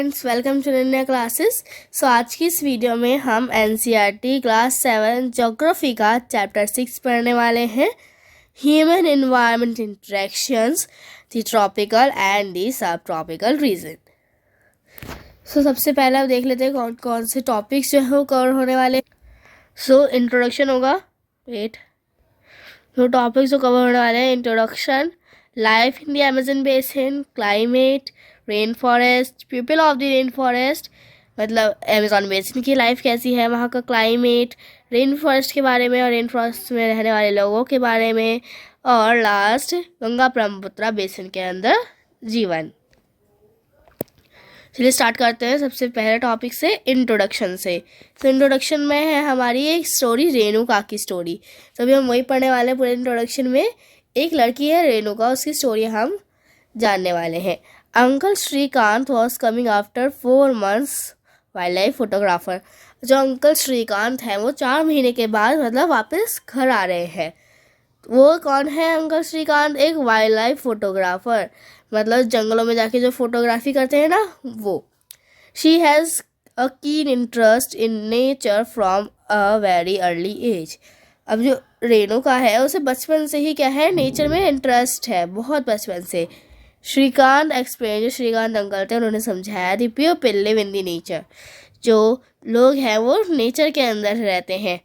Friends, welcome to Nanya classes. So आज की इस वीडियो में हम एनसीईआरटी क्लास 7 ज्योग्राफी का चैप्टर 6 पढ़ने वाले हैं, human environment interactions, the tropical and the subtropical region. So सबसे पहले आप देख लेते हैं कौन कौन से टॉपिक्स जो है वो कवर होने वाले। सो इंट्रोडक्शन होगा, तो टॉपिक्स जो कवर होने वाले हैं: introduction, life in the Amazon basin, climate, rain forest, people of the rain forest, मतलब अमेजन बेसिन की लाइफ कैसी है, वहाँ का क्लाइमेट, रेन फॉरेस्ट के बारे में और रेन फॉरेस्ट में रहने वाले लोगों के बारे में, और लास्ट गंगा ब्रह्मपुत्र बेसिन के अंदर जीवन। चलिए स्टार्ट करते हैं सबसे पहले टॉपिक से, इंट्रोडक्शन से। तो इंट्रोडक्शन में है हमारी एक स्टोरी, रेणुका की स्टोरी। तो अभी हम वही पढ़ने वाले हैं। पूरे इंट्रोडक्शन में एक लड़की है रेणुका, उसकी स्टोरी हम जानने वाले हैं। Uncle Shrikant was coming after 4 months wild life photographer. जो अंकल श्रीकांत हैं वो 4 महीने के बाद मतलब वापस घर आ रहे हैं। वो कौन है अंकल श्रीकांत? एक वाइल्ड लाइफ फोटोग्राफर, मतलब जंगलों में जाके जो फोटोग्राफी करते हैं ना, वो। She has a keen interest in nature from a very early age. अब जो रेणुका है उसे बचपन से ही क्या है, नेचर में इंटरेस्ट है, बहुत बचपन से। श्रीकांत एक्सप्लेन, जो श्रीकांत अंकल थे उन्होंने समझाया, the people live in the nature, जो लोग हैं वो नेचर के अंदर रहते हैं।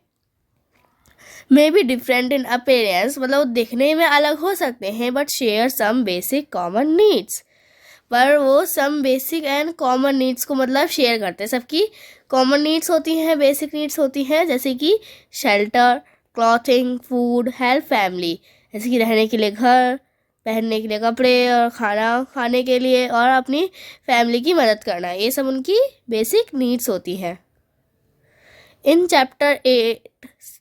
May be different in appearance, मतलब वो दिखने में अलग हो सकते हैं, but share some basic common needs, पर वो some basic and common needs को मतलब शेयर करते हैं। सबकी कॉमन नीड्स होती हैं, बेसिक नीड्स होती हैं, जैसे कि shelter, clothing, food, help, family, जैसे कि रहने के लिए घर, पहनने के लिए कपड़े और खाना खाने के लिए, और अपनी फैमिली की मदद करना, ये सब उनकी बेसिक नीड्स होती हैं। In chapter 8,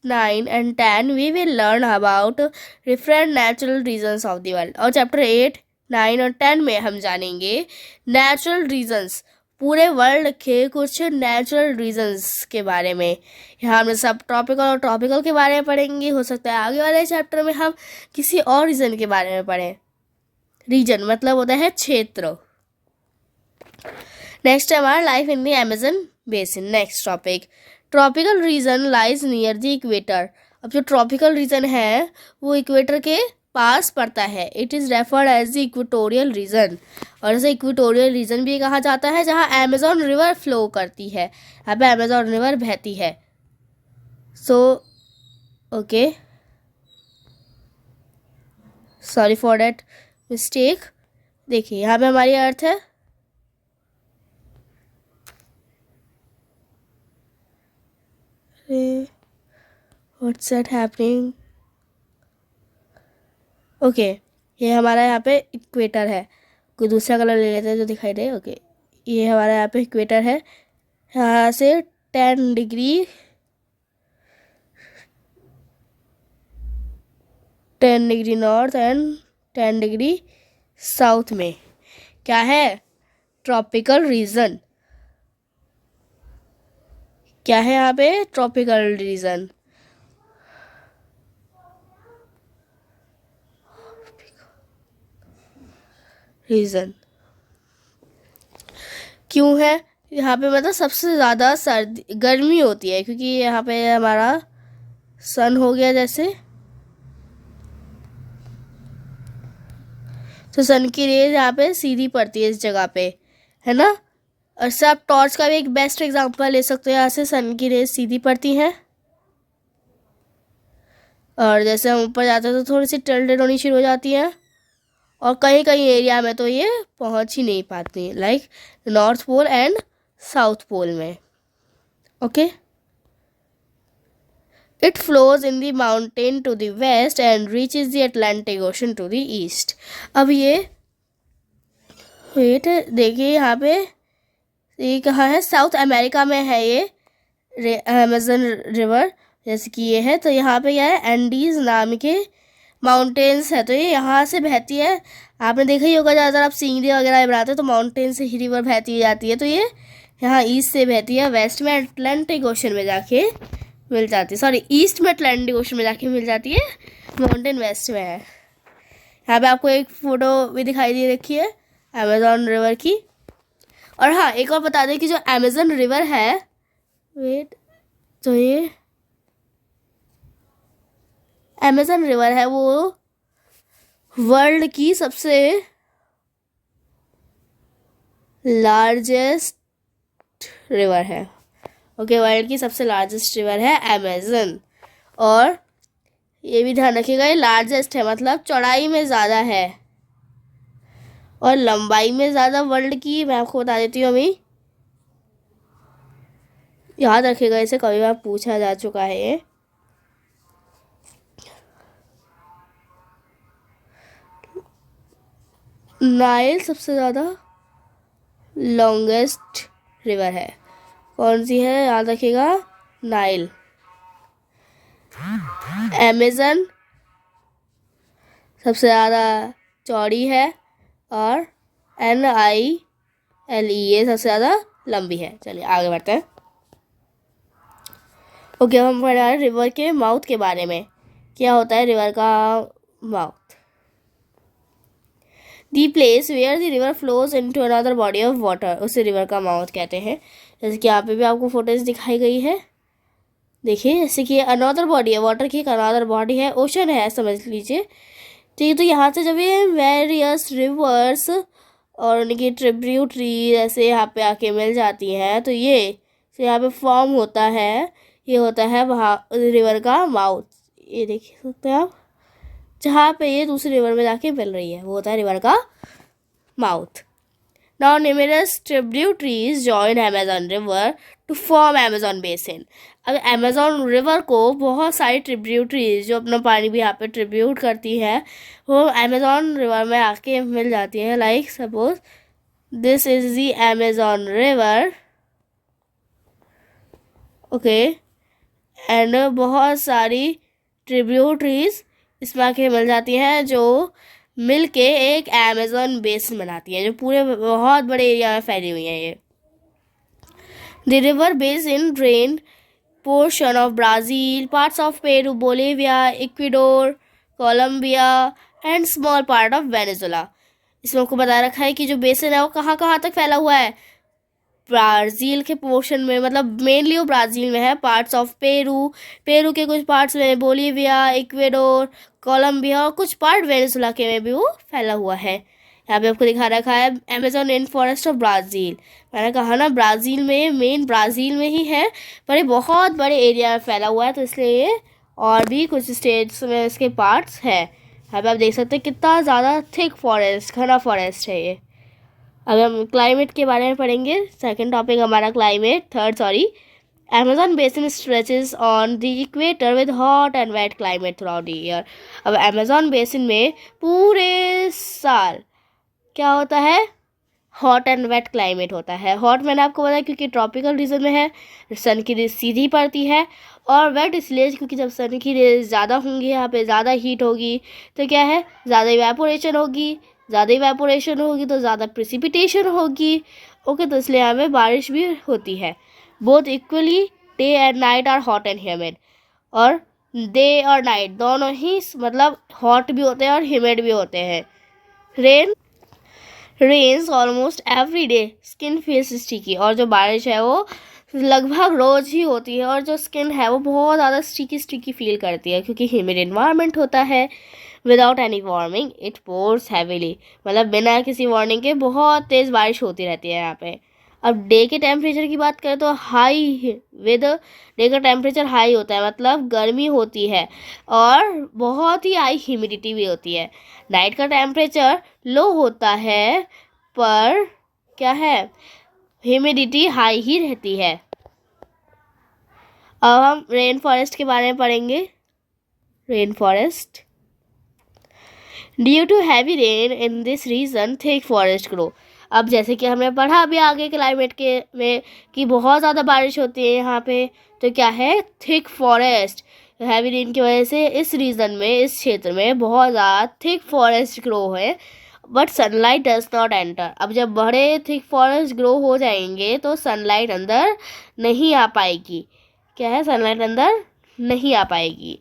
9 and 10 we will learn about different natural reasons of the world। और chapter 8, 9 और 10 में हम जानेंगे natural reasons, पूरे वर्ल्ड के कुछ नेचुरल रीजन्स के बारे में। यहाँ हम सब ट्रॉपिकल और ट्रॉपिकल के बारे में पढ़ेंगे। हो सकता है आगे वाले चैप्टर में हम किसी और रीजन के बारे में पढ़ें। रीजन मतलब होता है क्षेत्र। नेक्स्ट है हमारा life in the Amazon basin. Next topic, tropical region lies near the equator. अब जो ट्रॉपिकल रीजन है वो इक्वेटर के पास पड़ता है। It is referred as the equatorial region, और इसे इक्वेटोरियल रीजन भी कहा जाता है, जहाँ अमेजोन रिवर फ्लो करती है, यहाँ पे अमेजोन रिवर बहती है। So okay, sorry for that mistake. देखिए यहाँ पे हमारी अर्थ है, व्हाट्स दैट हैपनिंग, ओके, ये हमारा यहाँ पे इक्वेटर है। कोई दूसरा कलर ले लेते हैं जो दिखाई दे। ओके, ये हमारा यहाँ पे इक्वेटर है। यहाँ से 10 degree north and 10 degree south में क्या है, ट्रॉपिकल रीजन। क्या है यहाँ पे, ट्रॉपिकल रीजन। रीजन क्यों है यहाँ पे, मतलब सबसे ज़्यादा सर्दी गर्मी होती है, क्योंकि यहाँ पे हमारा सन हो गया जैसे, तो सन की रेज यहाँ पे सीधी पड़ती है इस जगह पे, है ना। और से आप टॉर्च का भी एक बेस्ट एग्जांपल ले सकते हो। यहाँ से सन की रेज सीधी पड़ती हैं, और जैसे हम ऊपर जाते हैं तो थोड़ी सी टिल्टेड होनी शुरू हो जाती है, और कहीं कहीं एरिया में तो ये पहुंच ही नहीं पाती, like north pole and south pole में। Okay, it flows in the mountain to the west and reaches the Atlantic ocean to the east. अब ये वेट देखिए, यहाँ पे ये कहाँ है, साउथ अमेरिका में है ये अमेजन रिवर, जैसे कि ये है। तो यहाँ पे क्या है, एंडीज नाम के माउंटेन्स है, तो ये यहाँ से बहती है। आपने देखा ही होगा, ज़्यादातर आप सीनरी वगैरह बनाते हो तो माउंटेन से ही रिवर बहती जाती है। तो ये यहाँ ईस्ट से बहती है, वेस्ट में अटलांटिक ओशन में जाके मिल जाती है, सॉरी ईस्ट में अटलांटिक ओशन में जाके मिल जाती है, माउंटेन वेस्ट में है। यहाँ पे आपको एक फ़ोटो भी दिखाई दे रखी है अमेजॉन रिवर की। और हाँ, एक और बता दें कि जो अमेजन रिवर है, वेट, तो ये अमेजन रिवर है वो वर्ल्ड की सबसे लार्जेस्ट रिवर है। ओके, वर्ल्ड की सबसे लार्जेस्ट रिवर है अमेजन। और ये भी ध्यान रखिएगा, ये लार्जेस्ट है मतलब चौड़ाई में ज़्यादा है और लंबाई में ज़्यादा वर्ल्ड की। मैं आपको बता देती हूँ अभी, याद रखिएगा, इसे कभी बार पूछा जा चुका है ये। नाइल सबसे ज़्यादा लॉन्गेस्ट रिवर है। कौन सी है, याद रखिएगा, नाइल। अमेजन सबसे ज़्यादा चौड़ी है और NILE सबसे ज़्यादा लंबी है। चलिए आगे बढ़ते हैं। ओके, हम पढ़ रहे हैं रिवर के माउथ के बारे में। क्या होता है रिवर का mouth? The place where the river flows into another body of water, उसे रिवर का माउथ कहते हैं। जैसे कि यहाँ पे भी आपको फोटोज दिखाई गई है, देखिए, जैसे कि अनदर बॉडी है, वाटर की एक अनदर बॉडी है, ओशन है समझ लीजिए। ठीक है, तो यहाँ से जब ये वेरियस रिवर्स और उनकी ट्रिब्यूटरी ऐसे यहाँ पे आके मिल जाती हैं, तो ये तो यहाँ पे फॉर्म होता है, ये होता है वहाँ रिवर का माउथ। ये देख सकते हैं आप, जहाँ पे ये दूसरी रिवर में जाके मिल रही है, वो होता है रिवर का mouth. Now numerous tributaries join Amazon river to form Amazon basin. अब अमेजन रिवर को बहुत सारी ट्रिब्यूटरीज जो अपना पानी भी यहाँ पे ट्रिब्यूट करती है, वो अमेजन रिवर में आके मिल जाती है। Like suppose this is the Amazon river, okay, and बहुत सारी ट्रिब्यूटरीज इसमें आके मिल जाती हैं जो मिल के एक अमेजन बेसिन बनाती है, जो पूरे बहुत बड़े एरिया में फैली हुई है। ये the river basin drain portion of Brazil, parts of Peru, Bolivia, Ecuador, Colombia and small part of Venezuela. इसमें आपको बता रखा है कि जो बेसिन है वो कहाँ कहाँ तक फैला हुआ है। ब्राज़ील के पोर्शन में, मतलब मेनली वो ब्राज़ील में है, पार्ट्स ऑफ पेरू, पेरू के कुछ पार्ट्स में, बोलिविया, इक्वाडोर, कोलंबिया और कुछ पार्ट वेनेजुला के में भी वो फैला हुआ है। यहाँ पे आपको दिखा रखा है Amazon rain forest of Brazil. मैंने कहा ना, ब्राज़ील में, मेन ब्राज़ील में ही है, पर ये बहुत बड़े एरिया में फैला हुआ है, तो इसलिए ये और भी कुछ स्टेट्स में इसके पार्ट्स हैं। यहाँ पे आप देख सकते हैं कितना ज़्यादा थिक फॉरेस्ट, घना फॉरेस्ट है ये। अब हम क्लाइमेट के बारे में पढ़ेंगे। सेकंड टॉपिक हमारा climate, Amazon basin stretches on the equator with hot and wet climate throughout the year. अब अमेजन बेसिन में पूरे साल क्या होता है, हॉट एंड वेट क्लाइमेट होता है। हॉट मैंने आपको बताया क्योंकि ट्रॉपिकल रीजन में है, सन की रेज सीधी पड़ती है, और वेट इसलिए क्योंकि जब सन की रेज ज़्यादा होंगी, यहाँ पे ज़्यादा हीट होगी, तो क्या है, ज़्यादा इवेपोरेशन होगी, ज़्यादा इवेपोरेशन होगी तो ज़्यादा प्रिसिपिटेशन होगी। ओके, तो इसलिए यहाँ पे बारिश भी होती है। Both equally day and night are hot and humid, और डे और नाइट दोनों ही मतलब हॉट भी होते हैं और ह्यूमिड भी होते हैं। Rains almost every day, skin feels sticky, और जो बारिश है वो लगभग रोज ही होती है, और जो स्किन है वो बहुत ज़्यादा स्टिकी फील करती है क्योंकि ह्यूमिड इन्वायरमेंट होता है। Without any warning it pores heavily, मतलब बिना किसी वार्निंग के बहुत तेज़ बारिश होती रहती है यहाँ पे। अब डे के टेम्परेचर की बात करें तो डे का टेम्परेचर हाई होता है, मतलब गर्मी होती है, और बहुत ही हाई ह्यूमिडिटी भी होती है। नाइट का टेम्परेचर लो होता है, पर क्या है, ह्यूमिडिटी हाई ही रहती है। अब हम रेन फॉरेस्ट के बारे में पढ़ेंगे। Rain forest, due to heavy rain in this region thick forest grow. अब जैसे कि हमने पढ़ा अभी आगे क्लाइमेट के में कि बहुत ज़्यादा बारिश होती है यहाँ पे, तो क्या है, थिक फॉरेस्ट, हैवी रेन की वजह से इस रीजन में, इस क्षेत्र में बहुत ज़्यादा थिक फॉरेस्ट ग्रो है, but sunlight does not enter. अब जब बड़े थिक फॉरेस्ट ग्रो हो जाएंगे तो सनलाइट अंदर नहीं आ पाएगी। क्या है, सनलाइट अंदर नहीं आ पाएगी।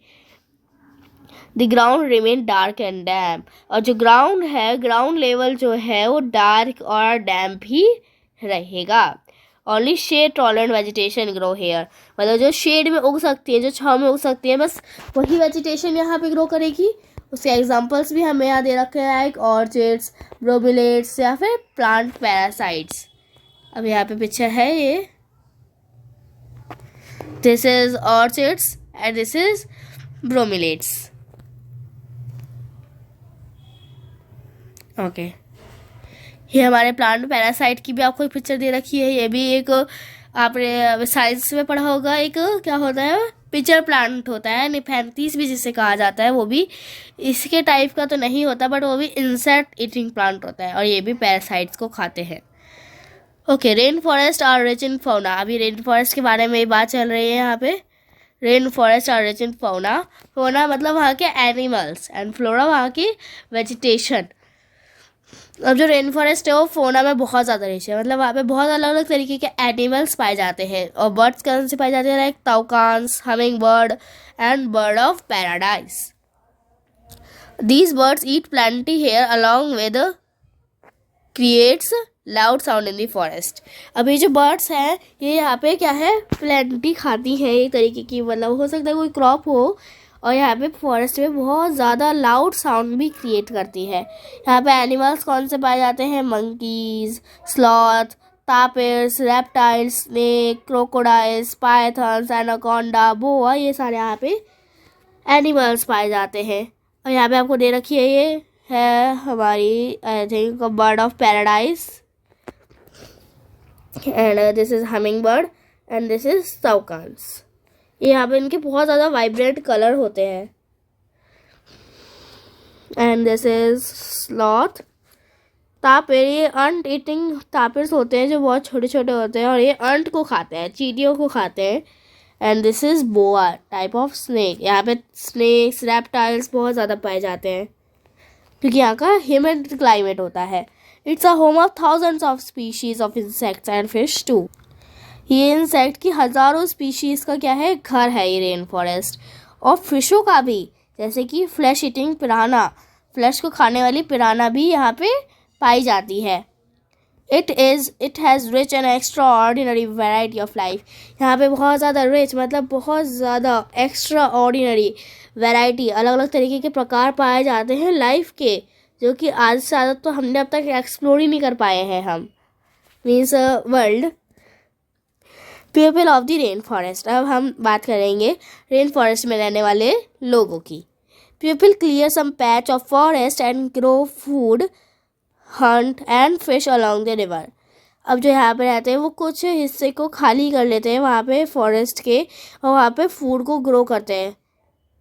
The ground remain dark and damp, और जो ग्राउंड है, ग्राउंड लेवल जो है वो डार्क और डैम्प ही रहेगा। Only shade tolerant vegetation grow here, मतलब जो शेड में उग सकती है, जो छाँव में उग सकती है, बस वही वेजिटेशन यहाँ पे ग्रो करेगी। उसके एग्जांपल्स भी हमें यहाँ दे रखे हैं, लाइक ऑर्चिड्स, ब्रोमिलेट्स या फिर प्लांट पैरासाइट्स। अब यहाँ पे पिक्चर है ये, this is orchids and this is bromeliads. Okay, ये हमारे प्लांट पैरासाइट की भी आपको एक पिक्चर दे रखी है। ये भी एक आपने साइंस में पढ़ा होगा, एक क्या होता है, पिक्चर प्लांट होता है, निफेंथीस भी जिसे कहा जाता है। वो भी इसके टाइप का तो नहीं होता, बट वो भी इंसेक्ट ईटिंग प्लांट होता है और ये भी पैरासाइट्स को खाते हैं। Okay, rain forest are rich in fauna. अभी रेन फॉरेस्ट के बारे में बात चल रही है यहाँ पे। Rain forest are rich in fauna. Fauna मतलब वहाँ के एनिमल्स एंड फ्लोरा वहाँ की वेजिटेशन। अब जो रेन फॉरेस्ट है वो फौना में बहुत ज़्यादा रिच है, मतलब वहाँ पे बहुत अलग अलग तरीके के एनिमल्स पाए जाते हैं। और बर्ड्स कौन से पाए जाते हैं, like toucans, humming bird and bird of paradise. These birds eat plenty hair along with creates loud sound in the forest. अब ये जो बर्ड्स हैं ये यहाँ पे क्या है, प्लेंटी खाती हैं एक तरीके की, मतलब हो सकता है कोई क्रॉप हो और यहाँ पे फॉरेस्ट में बहुत ज़्यादा लाउड साउंड भी क्रिएट करती है। यहाँ पे एनिमल्स कौन से पाए जाते हैं, monkeys, sloth, tapirs, reptiles, snake, crocodiles, pythons, anaconda, boa, ये सारे यहाँ पे एनिमल्स पाए जाते हैं। और यहाँ पे आपको दे रखी है, ये है हमारी I think bird of paradise and this is humming bird and this is toucans. यहाँ पे इनके बहुत ज़्यादा वाइब्रेंट कलर होते हैं। And this is sloth. Tapir, ये अंट ईटिंग तापिर्स होते हैं जो बहुत छोटे छोटे होते हैं और ये अंट को खाते हैं, चींटियों को खाते हैं। And this is boa, type of snake. यहाँ पे स्नेक्स, रेप्टाइल्स बहुत ज़्यादा पाए जाते हैं क्योंकि यहाँ का ह्यूमिड क्लाइमेट होता है। It's a home of thousands of species of insects and fish too. ये इंसेक्ट की हज़ारों स्पीशीज़ का क्या है, घर है ये रेन फॉरेस्ट। और फिशों का भी, जैसे कि फ्लैश ईटिंग पिराना, फ्लैश को खाने वाली पिराना भी यहाँ पे पाई जाती है। It has rich and extra ordinary variety of life. यहाँ पे बहुत ज़्यादा रिच मतलब बहुत ज़्यादा एक्स्ट्रा ऑर्डिनरी वेराइटी, अलग अलग तरीके के प्रकार पाए जाते हैं लाइफ के, जो कि आज से ज़्यादा तो हमने अब तक एक्सप्लोर ही नहीं कर पाए हैं हम, means world. People of the rain forest. अब हम बात करेंगे रेन फॉरेस्ट में रहने वाले लोगों की। People clear some patch of forest and grow food, hunt and fish along the river. अब जो यहाँ पे रहते हैं वो कुछ हिस्से को खाली कर लेते हैं वहाँ पे फॉरेस्ट के और वहाँ पे फूड को ग्रो करते हैं।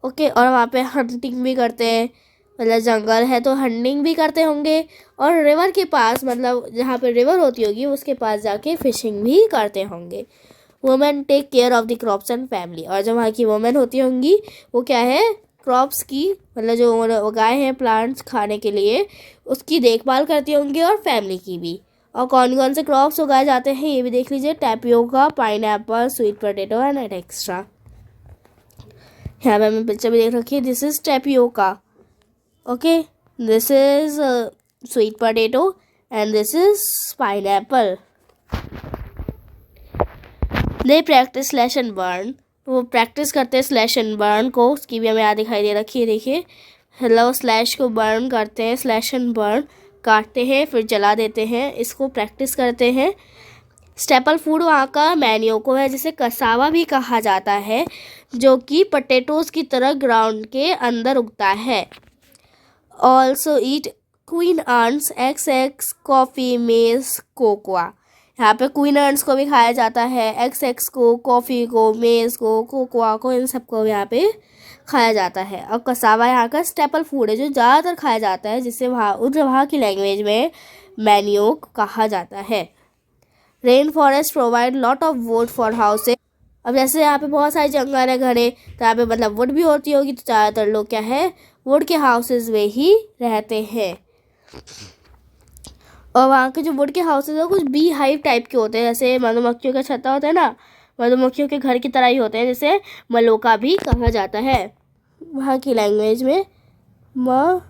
ओके, और वहाँ पे हंटिंग भी करते हैं, मतलब जंगल है तो हंटिंग भी करते होंगे। और रिवर के पास, मतलब जहाँ पे रिवर होती होगी उसके पास जाके फिशिंग भी करते होंगे। Women take care of the crops and family. और जो वहाँ की वुमेन होती होंगी वो क्या है, क्रॉप्स की, मतलब जो उगाए हैं प्लांट्स खाने के लिए, उसकी देखभाल करती होंगी और फैमिली की भी। और कौन कौन से क्रॉप्स उगाए जाते हैं ये भी देख लीजिए, tapioca, pineapple, sweet potato and extra. यहाँ पे हमें पिक्चर भी देख रखी है, this is tapioca, okay, this is sweet potato and this is pineapple. They practice slash and burn. वो प्रैक्टिस करते हैं स्लैश एंड बर्न को, उसकी भी हमें यहाँ दिखाई दे रखी है, देखिए, हेलो, स्लैश को बर्न करते हैं, स्लैश एंड बर्न, काटते हैं फिर जला देते हैं, इसको प्रैक्टिस करते हैं। स्टेपल फूड वहाँ का मैनियोको है, जिसे कसावा भी कहा जाता है, जो कि पोटैटोज की तरह ग्राउंड के अंदर उगता है। Also eat queen ants, eggs, coffee, maize, cocoa. यहाँ पे क्वीन आंट्स को भी खाया जाता है, एक्स को, कॉफ़ी को, मेज को, कोकोआ को, इन सबको यहाँ पे खाया जाता है। और कसावा यहाँ का स्टेपल फूड है जो ज़्यादातर खाया जाता है, जिसे वहाँ की लैंग्वेज में मैनियोक कहा जाता है। Rain forest provide lot of would for houses. अब जैसे यहाँ पे बहुत सारे जंगल है, घने, तो यहाँ पे मतलब वुड भी होती होगी, तो ज़्यादातर लोग क्या है, वुड के हाउसेज में ही रहते हैं। और वहाँ के जो वुड के हाउसेज है कुछ बी हाइव टाइप के होते हैं, जैसे मधुमक्खियों का छत्ता होता है ना, मधुमक्खियों के घर की तरह ही होते हैं, जिसे मलोका भी कहा जाता है वहाँ की लैंग्वेज में, मलोका।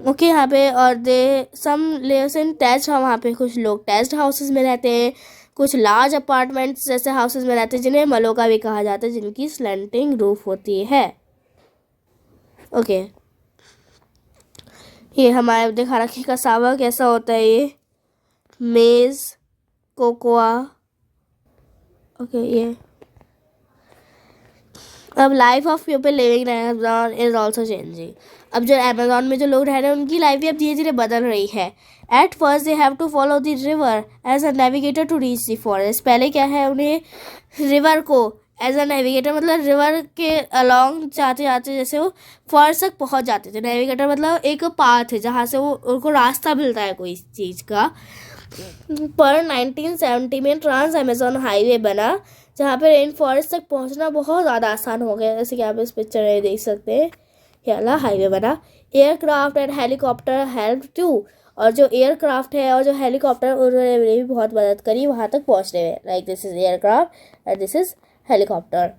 ओके यहाँ पे और दे सम लिव्स इन टैच्ड, वहाँ पे कुछ लोग टैच्ड हाउसेस में रहते हैं, कुछ लार्ज अपार्टमेंट्स जैसे हाउसेस में रहते हैं जिन्हें मलोका भी कहा जाता है, जिनकी स्लैंटिंग रूफ होती है। ओके ये हमारे दिखा रखे कसावा कैसा होता है, ये मेज कोकोआ। ओके ये अब life of people living in Amazon is also changing. अब जो अमेज़न में जो लोग रह रहे हैं उनकी लाइफ भी अब धीरे धीरे बदल रही है। At first they have to follow the river as a navigator to reach the forest. पहले क्या है, उन्हें रिवर को एज अ नेविगेटर मतलब रिवर के अलॉन्ग जाते जाते जैसे वो फॉरेस्ट तक पहुंच जाते थे। नेविगेटर मतलब एक पाथ है जहाँ से वो उनको रास्ता मिलता है कोई चीज़ का। पर 1970 में ट्रांस अमेज़न हाईवे बना जहाँ पे रेन फॉरेस्ट तक पहुँचना बहुत ज़्यादा आसान हो गया, जैसे कि आप इस पिक्चर में देख सकते हैं। ये वाला हाईवे बना। Aircraft and helicopter help too, और जो एयरक्राफ्ट है और जो हेलीकॉप्टर उन्होंने भी बहुत मदद करी वहाँ तक पहुँचने में। Like this is aircraft and this is helicopter.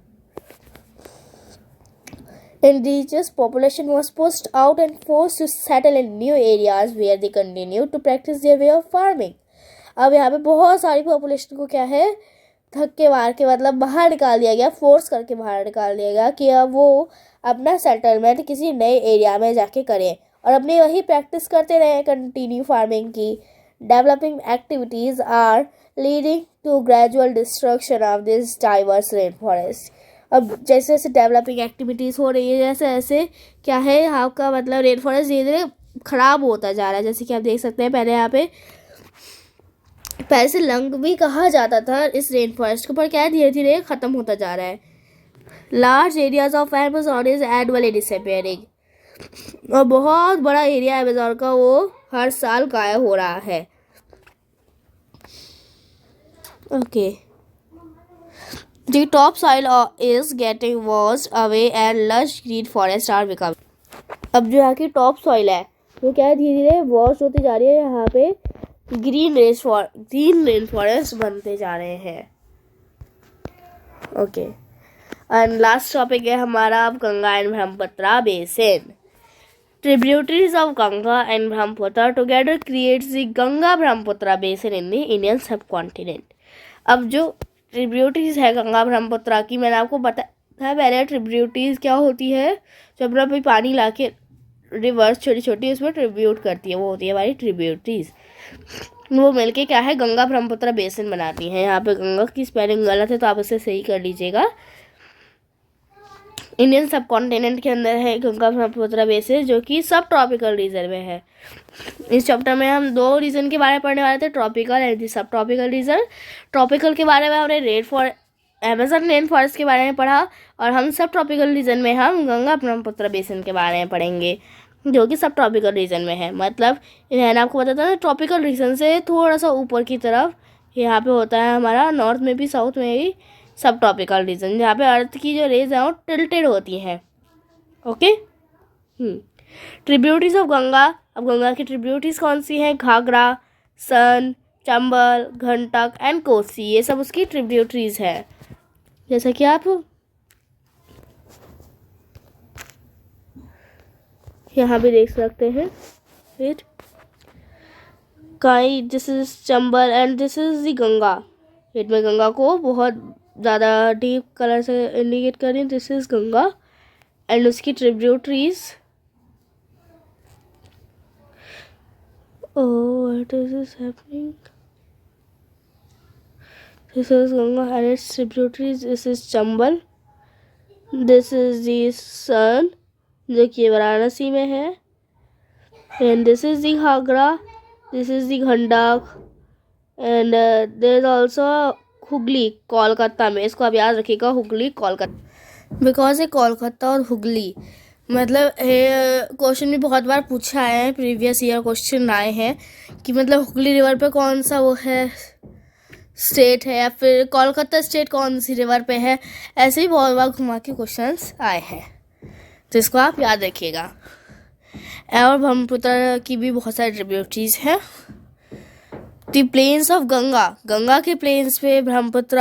Indigenous population was pushed out and forced to settle in new areas where they continued to practice their way of farming. अब यहाँ पे बहुत सारी पॉपुलेशन को क्या है, धक्के मार के मतलब बाहर निकाल दिया गया, फोर्स करके बाहर निकाल दिया गया कि अब वो अपना सेटलमेंट किसी नए एरिया में जाके करें और अपनी वही प्रैक्टिस करते रहे कंटिन्यू फार्मिंग की। Developing activities are leading to gradual destruction of this diverse rain forest. अब जैसे जैसे डेवलपिंग एक्टिविटीज़ हो रही है जैसे जैसे क्या है यहाँ का मतलब रेन फॉरेस्ट धीरे धीरे ख़राब होता जा रहा है। जैसे कि आप देख सकते हैं पहले यहाँ पे पैसे लंग भी कहा जाता था इस रेन फॉरेस्ट को, पर क्या है धीरे धीरे ख़त्म होता जा रहा है। Large areas of Amazon is annually disappearing, और बहुत बड़ा एरिया अमेज़न का वो हर साल गायब हो रहा है। Okay The topsoil is getting washed away and lush green forests are becoming. अब जो यहाँ की टॉप सॉइल है वो क्या है धीरे धीरे वॉश होती जा रही है, यहाँ पे ग्रीन रेन फॉरेस्ट बनते जा रहे हैं। ओके एंड लास्ट टॉपिक है हमारा अब Ganga and Brahmaputra basin. Tributaries of Ganga and Brahmaputra together creates the Ganga Brahmaputra basin in the Indian सब कॉन्टिनेंट। अब जो ट्रिब्यूटरीज है गंगा ब्रह्मपुत्र की, मैंने आपको बताया पहले ट्रिब्यूटरीज क्या होती है, जो अपना भी पानी ला के रिवर्स छोटी छोटी उसमें ट्रिब्यूट करती है, वो होती है हमारी ट्रिब्यूटरीज। वो मिलके क्या है गंगा ब्रह्मपुत्र बेसिन बनाती हैं। यहाँ पे गंगा की स्पेलिंग गलत है तो आप इसे सही कर लीजिएगा। इंडियन सब कॉन्टिनेंट के अंदर है गंगा ब्रह्मपुत्र बेसिन, जो कि सब ट्रॉपिकल रीजन में है। इस चैप्टर में हम दो रीजन के बारे में पढ़ने वाले थे, ट्रॉपिकल एंड सब ट्रॉपिकल रीजन। ट्रॉपिकल के बारे में हमने अमेज़न रेन फॉरेस्ट के बारे में पढ़ा, और हम सब ट्रॉपिकल रीजन में हम गंगा ब्रह्मपुत्र बेसिन के बारे में पढ़ेंगे, जो कि सब ट्रॉपिकल रीजन में है। मतलब मैंने आपको बताया था ट्रॉपिकल रीजन से थोड़ा सा ऊपर की तरफ यहाँ पे होता है हमारा नॉर्थ में भी साउथ में भी सब ट्रॉपिकल रीजन, जहाँ पे अर्थ की जो रेज है वो टिल्टेड होती हैं। Okay tributaries of Ganga. अब गंगा की ट्रिब्यूटरीज कौन सी हैं, घाघरा, सन, चंबल, घंटक एंड कोसी, ये सब उसकी ट्रिब्यूटरीज है। जैसा कि आप यहाँ भी देख सकते हैं। फिर काई, this is Chambal and this is the Ganga. It में गंगा को बहुत ज़्यादा डीप कलर से इंडिकेट करें, दिस इज गंगा एंड उसकी tributaries. Oh, what is happening? This is Ganga and its tributaries. This is Chambal. This is the Sun, जो कि वाराणसी में है. And this is the Ghagra. This is the Ghandak. And there is also Hooghly Kolkata में. इसको आप याद रखिएगा, Hooghly Kolkata, because ये कोलकाता और हुगली मतलब क्वेश्चन भी बहुत बार पूछा है, प्रीवियस ईयर क्वेश्चन आए हैं कि मतलब हुगली रिवर पे कौन सा वो है स्टेट है, या फिर कोलकाता स्टेट कौन सी रिवर पे है। ऐसे ही बहुत बार घुमा के क्वेश्चंस आए हैं, तो इसको आप याद रखिएगा। और ब्रह्मपुत्र की भी बहुत सारी ट्रिब्यूटरीज हैं। The plains of Ganga, Ganga के प्लेन्स पे Brahmaputra,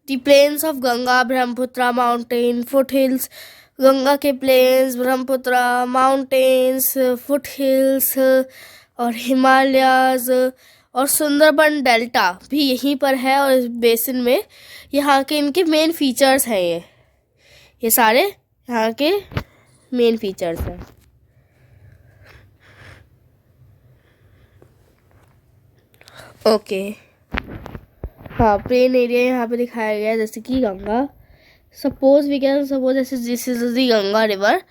the plains of Ganga Brahmaputra mountain foot hills Ganga के plains, Brahmaputra mountains, foot hills और हिमालयाज और सुंदरबन डेल्टा भी यहीं पर है। और इस बेसिन में यहाँ के इनके मेन फीचर्स हैं। ये सारे यहाँ के मेन फीचर्स हैं। ओके, हाँ, प्लेन एरिया यहाँ पे दिखाया गया है, जैसे कि गंगा। सपोज जैसे this is the Ganga river,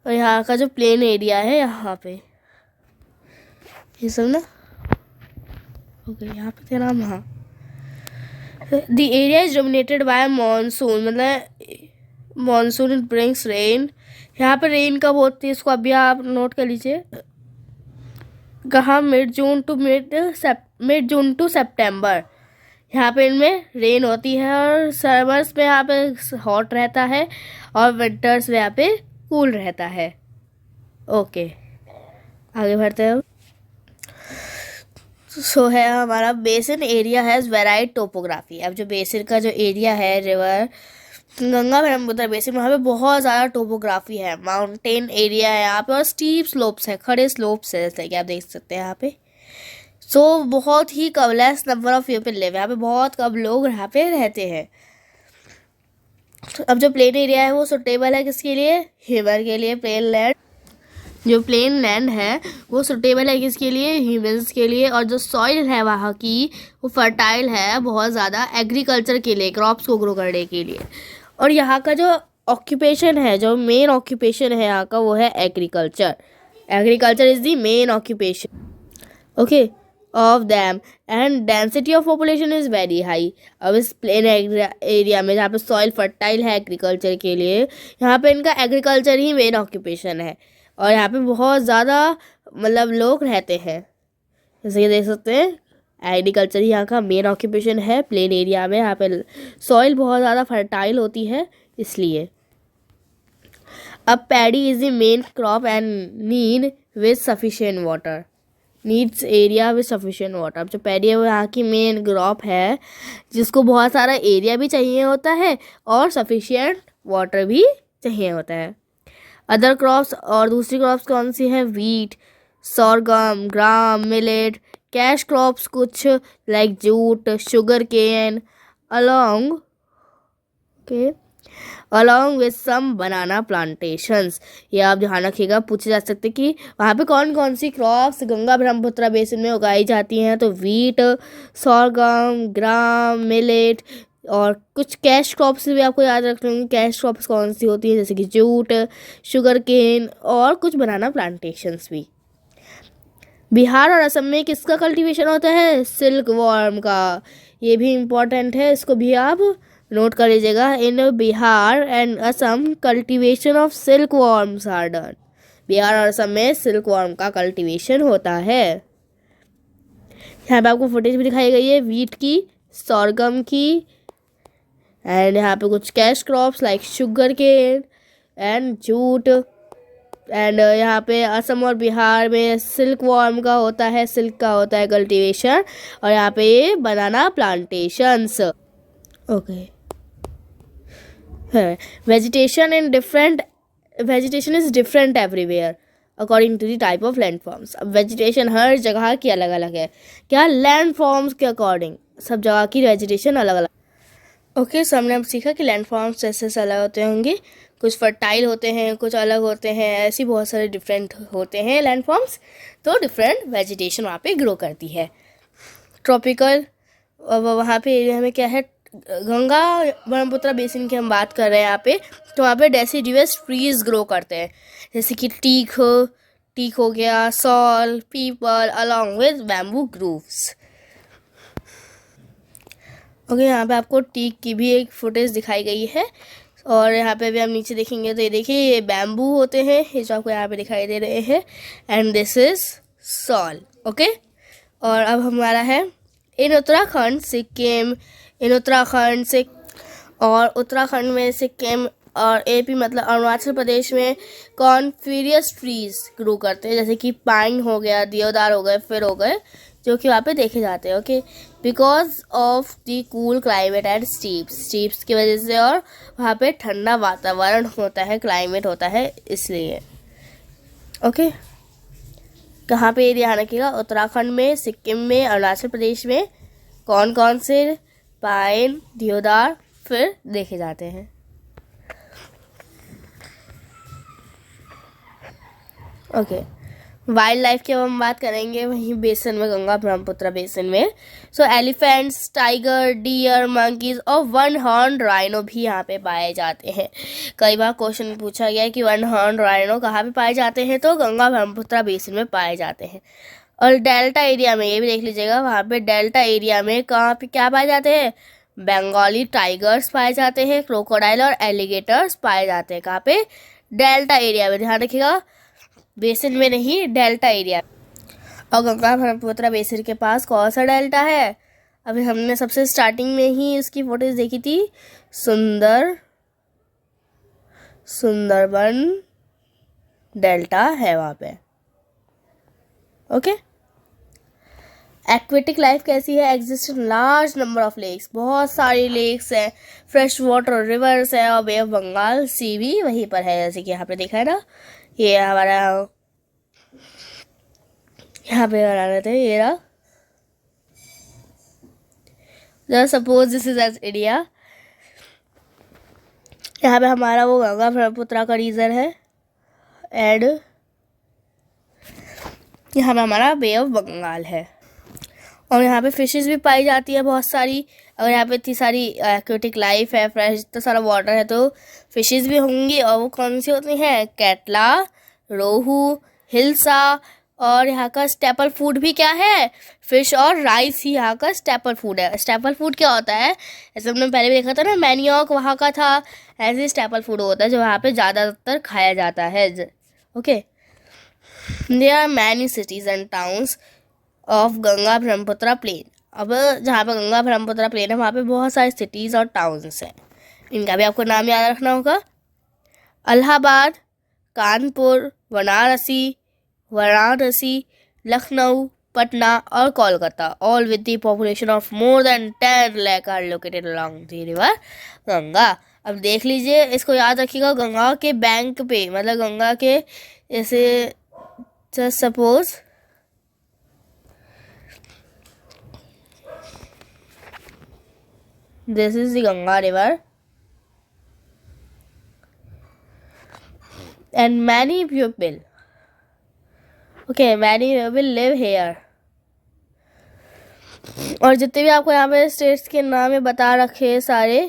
और यहाँ का जो प्लेन एरिया है यहाँ पे ये सब ना। ओके, यहाँ पे तेरा नाम, हाँ। The area is dominated by monsoon, मतलब मानसून इट ब्रिंग्स रेन। यहाँ पे रेन कब होती है इसको अभी आप नोट कर लीजिए। कहाँ, मिड जून टू सितंबर यहाँ पे इनमें रेन होती है। और समर्स में यहाँ पे हॉट रहता है और विंटर्स में यहाँ पे कूल रहता है। ओके, आगे बढ़ते हैं। सो है हमारा basin area has varied topography. अब जो बेसिन का जो एरिया है रिवर गंगा ब्रह्मपुत्र बेसिन, वहाँ पे बहुत ज़्यादा टोपोग्राफी है। माउंटेन एरिया है यहाँ पे और स्टीप स्लोप्स है, खड़े स्लोप्स है, जैसे कि आप देख सकते हैं यहाँ पे। सो बहुत ही कम, less number of people live, यहाँ पे बहुत कम लोग यहाँ पे रहते हैं। अब जो प्लेन एरिया है वो सुटेबल है किसके लिए, ह्यूमन के लिए। प्लेन लैंड, जो प्लेन लैंड है वो सुटेबल है किसके लिए, ह्यूमन्स के लिए। और जो सॉइल है वहाँ की वो फर्टाइल है बहुत ज़्यादा, एग्रीकल्चर के लिए, क्रॉप्स को ग्रो करने के लिए। और यहाँ का जो ऑक्यूपेशन है, जो मेन ऑक्यूपेशन है यहाँ का, वो है agriculture. Agriculture is the main occupation, okay, of them. And density of population is very high. अब इस प्लेन एरिया में जहाँ पे सॉइल फर्टाइल है एग्रीकल्चर के लिए, यहाँ पे इनका एग्रीकल्चर ही मेन ऑक्यूपेशन है। और यहाँ पे बहुत ज़्यादा मतलब लोग रहते हैं, जैसे कि देख सकते हैं। एग्रीकल्चर ही यहाँ का मेन ऑक्यूपेशन है प्लेन एरिया में। यहाँ पे सॉइल बहुत ज़्यादा फर्टाइल होती है इसलिए। अब paddy is the main crop and need with sufficient water, needs area with sufficient water. अब जो पैडी है वो यहाँ की मेन क्रॉप है जिसको बहुत सारा एरिया भी चाहिए होता है और सफिशिएंट वाटर भी चाहिए होता है। अदर क्रॉप्स, और दूसरी क्रॉप्स कौन सी हैं, wheat, sorghum, gram, millet. Cash crops कुछ like jute, sugar cane, along with some banana plantations. ये आप ध्यान रखिएगा, पूछे जा सकते कि वहाँ पे कौन कौन सी क्रॉप्स गंगा ब्रह्मपुत्र बेसिन में उगाई जाती हैं। तो वीट, सोरगम, ग्राम, मिलेट, और कुछ कैश क्रॉप्स भी आपको याद रखने होंगे। कैश क्रॉप्स कौन सी होती है, जैसे कि जूट, शुगर केन और कुछ बनाना प्लांटेशंस भी। बिहार और असम में किसका कल्टीवेशन होता है, सिल्क वॉर्म का। ये भी इम्पॉर्टेंट है, इसको भी आप नोट कर लीजिएगा। In Bihar and Assam cultivation of silk worms are done. Bihar और असम में सिल्क वॉर्म का कल्टीवेशन होता है। यहाँ पे आपको फुटेज भी दिखाई गई है वीट की, सोरगम की, एंड यहाँ पे कुछ cash crops like sugar cane and jute. And यहाँ पे असम और बिहार में सिल्क वॉर्म का होता है, सिल्क का होता है कल्टीवेशन। और यहाँ पे ये banana plantations. Okay, vegetation is different everywhere according to the type of land forms. अब वेजिटेशन हर जगह की अलग अलग है, क्या, लैंड फॉर्म्स के अकॉर्डिंग सब जगह की वेजिटेशन अलग अलग। ओके, सो हमने अब सीखा कि लैंड फॉर्म्स जैसे अलग होते होंगे, कुछ फर्टाइल होते हैं, कुछ अलग होते हैं, ऐसी बहुत सारे डिफरेंट होते हैं लैंड फॉर्म्स। तो डिफरेंट वेजिटेशन वहाँ पे ग्रो करती है। ट्रॉपिकल, वहाँ पे एरिया में क्या है, गंगा ब्रह्मपुत्र बेसिन की हम बात कर रहे हैं यहाँ पे, तो वहाँ पे डेसिडियस ट्रीज ग्रो करते हैं, जैसे कि टीक हो गया, sal, peepal, along with bamboo groves. Okay, यहाँ पे आपको टीक की भी एक फुटेज दिखाई गई है। और यहाँ पे भी हम नीचे देखेंगे तो ये देखिए, ये बैम्बू होते हैं, ये जो आपको यहाँ पे दिखाई दे रहे हैं, and this is sal. Okay, और अब हमारा है इन उत्तराखंड सिक्किम, और उत्तराखंड में सिक्किम और एपी मतलब अरुणाचल प्रदेश में कॉन्फिरियस ट्रीज ग्रो करते हैं, जैसे कि पाइन हो गया, देवदार हो गए, फिर हो गए जो कि वहाँ पे देखे जाते हैं। Okay, because of the cool climate and steeps की वजह से, और वहाँ पे ठंडा वातावरण होता है, क्लाइमेट होता है, इसलिए। ओके, कहाँ पे ये ध्यान रखिएगा, उत्तराखंड में, सिक्किम में, अरुणाचल प्रदेश में कौन कौन से पाइन, देवदार फिर देखे जाते हैं। ओके, वाइल्ड लाइफ की अब हम बात करेंगे वहीं बेसिन में, गंगा ब्रह्मपुत्र बेसिन में। So elephants, tiger, dear, monkeys और वन हॉर्न राइनो भी यहाँ पे पाए जाते हैं। कई बार क्वेश्चन पूछा गया है कि वन हॉर्न राइनो कहाँ पे पाए जाते हैं, तो गंगा ब्रह्मपुत्र बेसिन में पाए जाते हैं। और डेल्टा एरिया में, ये भी देख लीजिएगा, वहाँ पे डेल्टा एरिया में कहाँ पे क्या पाए जाते हैं, बंगाली टाइगर्स पाए जाते हैं, क्रोकोडाइल और एलिगेटर्स पाए जाते हैं। कहाँ पे, डेल्टा एरिया में, ध्यान रखिएगा, बेसिन में नहीं, डेल्टा एरिया। और गंगा ब्रह्मपुत्र बेसिन के पास कौन सा डेल्टा है, अभी हमने सबसे स्टार्टिंग में ही इसकी फोटोज देखी थी, सुंदरबन डेल्टा है वहाँ पे। ओके, एक्वेटिक लाइफ कैसी है, exist in large number of lakes, बहुत सारी लेक्स हैं, फ्रेश वाटर रिवर्स है, और बे ऑफ बंगाल सी भी वहीं पर है, जैसे कि यहाँ पे देखा है ना, ये हमारा यहाँ पे बना रहे थे, ये रहा। Just suppose this is as India, यहाँ पे हमारा वो गंगा ब्रह्मपुत्र का रीजन है, एंड यहाँ पे हमारा बे ऑफ बंगाल है। और यहाँ पे फिशेस भी पाई जाती है बहुत सारी। अगर यहाँ पे इतनी सारी एक्वेटिक लाइफ है, फ्रेश इतना सारा वाटर है, तो फिशेस भी होंगी। और वो कौन सी होती हैं, कैटला, रोहू, हिल्सा। और यहाँ का स्टेपल फूड भी क्या है, फिश और राइस ही यहाँ का स्टेपल फूड है। स्टेपल फूड क्या होता है, जैसे हमने पहले भी देखा था ना, मैनियॉक वहाँ का था, ऐसे स्टेपल फूड होता है जो वहाँ पे ज़्यादातर खाया जाता है। Okay, there are many cities and towns of Ganga Brahmaputra plain. अब जहाँ पे गंगा ब्रह्मपुत्र प्लेन है, वहाँ पे बहुत सारे सिटीज़ और टाउन्स हैं, इनका भी आपको नाम याद रखना होगा। इलाहाबाद, कानपुर, वाराणसी, लखनऊ, पटना और Kolkata, all with the population of more than 10 lakh are located along the river Ganga. अब देख लीजिए, इसको याद रखिएगा, गंगा के बैंक पे, मतलब गंगा के जैसे, just suppose this is the Ganga river and many people live here। और जितने भी आपको यहाँ पे स्टेट्स के नाम में बता रखे सारे,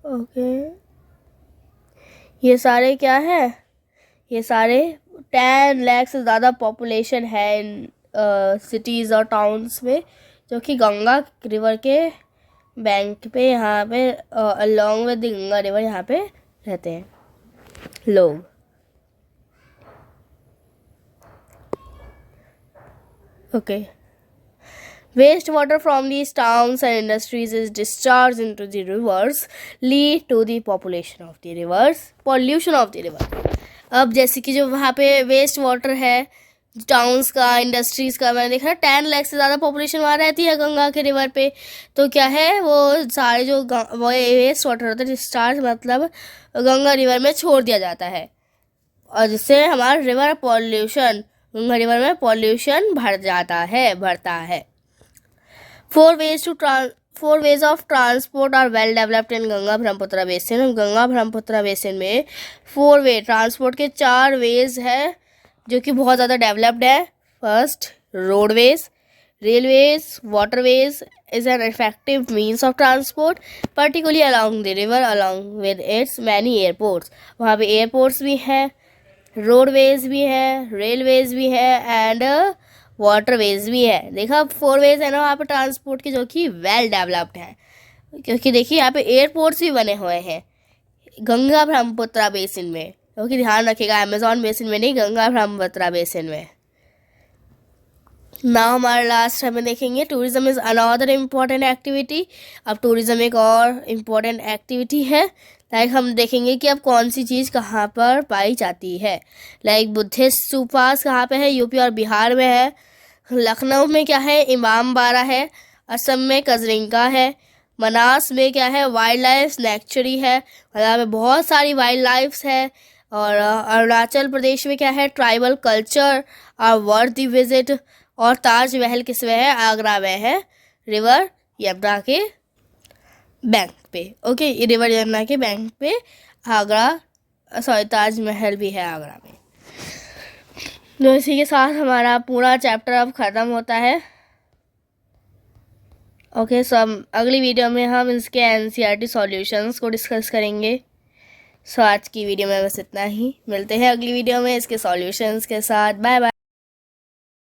ओके, ये सारे क्या है, ये सारे 10 लाख से ज़्यादा पॉपुलेशन है इन सिटीज़ और टाउन्स में, जो कि गंगा रिवर के बैंक पे, यहाँ पे अलॉन्ग विद गंगा रिवर यहाँ पे रहते हैं लोग। Okay, waste water from these towns and industries is discharge into the rivers, lead to the population of the rivers, pollution of the river. अब जैसे कि जो वहाँ पे वेस्ट वाटर है, टाउन्स का, इंडस्ट्रीज़ का, मैंने देखा 10 लाख से ज़्यादा पॉपुलेशन वहाँ रहती है गंगा के रिवर पे, तो क्या है, वो सारे जो वो वेस्ट वाटर होता है डिस्चार्ज, मतलब गंगा रिवर में छोड़ दिया जाता है, और जिससे हमारा रिवर पॉल्यूशन, गंगा रिवर में पॉल्यूशन बढ़ता है। 4 ways of transport are well developed in Ganga Brahmaputra basin. Ganga Brahmaputra basin में 4 वे ट्रांसपोर्ट के 4 वेज है जो कि बहुत ज़्यादा डेवलप्ड है। First, roadways, railways, waterways is an effective means of transport particularly along the river along with its many airports. वहाँ पे एयरपोर्ट्स भी हैं, रोडवेज भी है, रेलवेज भी है एंड वाटरवेज भी है। देखा 4 वेज है ना वहाँ पे ट्रांसपोर्ट की, जो कि वेल डेवलप्ड है, क्योंकि देखिए यहाँ पे एयरपोर्ट्स भी बने हुए हैं गंगा ब्रह्मपुत्र बेसिन में, क्योंकि ध्यान रखिएगा अमेजॉन बेसिन में नहीं, गंगा ब्रह्मपुत्र बेसिन में। नाउ हमारा लास्ट हमें देखेंगे tourism is another important activity. अब टूरिज्म एक और इम्पॉर्टेंट एक्टिविटी है। लाइक हम देखेंगे कि अब कौन सी चीज़ कहाँ पर पाई जाती है। लाइक बुद्धिस्ट स्तूपास कहाँ पे है, यूपी और बिहार में है। लखनऊ में क्या है, इमाम बाड़ा है। असम में कजरिंगा है। मनास में क्या है, वाइल्ड लाइफ नेक्चुरी है, मतलब में बहुत सारी वाइल्ड लाइफ्स है। और अरुणाचल प्रदेश में क्या है, ट्राइबल कल्चर और वर्दी विजिट। और ताजमहल किस में है, आगरा में है, रिवर यमुना के बैंक पे। ओके, रिवर यमुना के बैंक पे आगरा, सॉरी ताजमहल भी है आगरा में। तो इसी के साथ हमारा पूरा चैप्टर अब ख़त्म होता है। ओके, सो अगली वीडियो में हम इसके एनसीईआरटी सॉल्यूशंस को डिस्कस करेंगे। सो आज की वीडियो में बस इतना ही, मिलते हैं अगली वीडियो में इसके सॉल्यूशंस के साथ। Bye bye.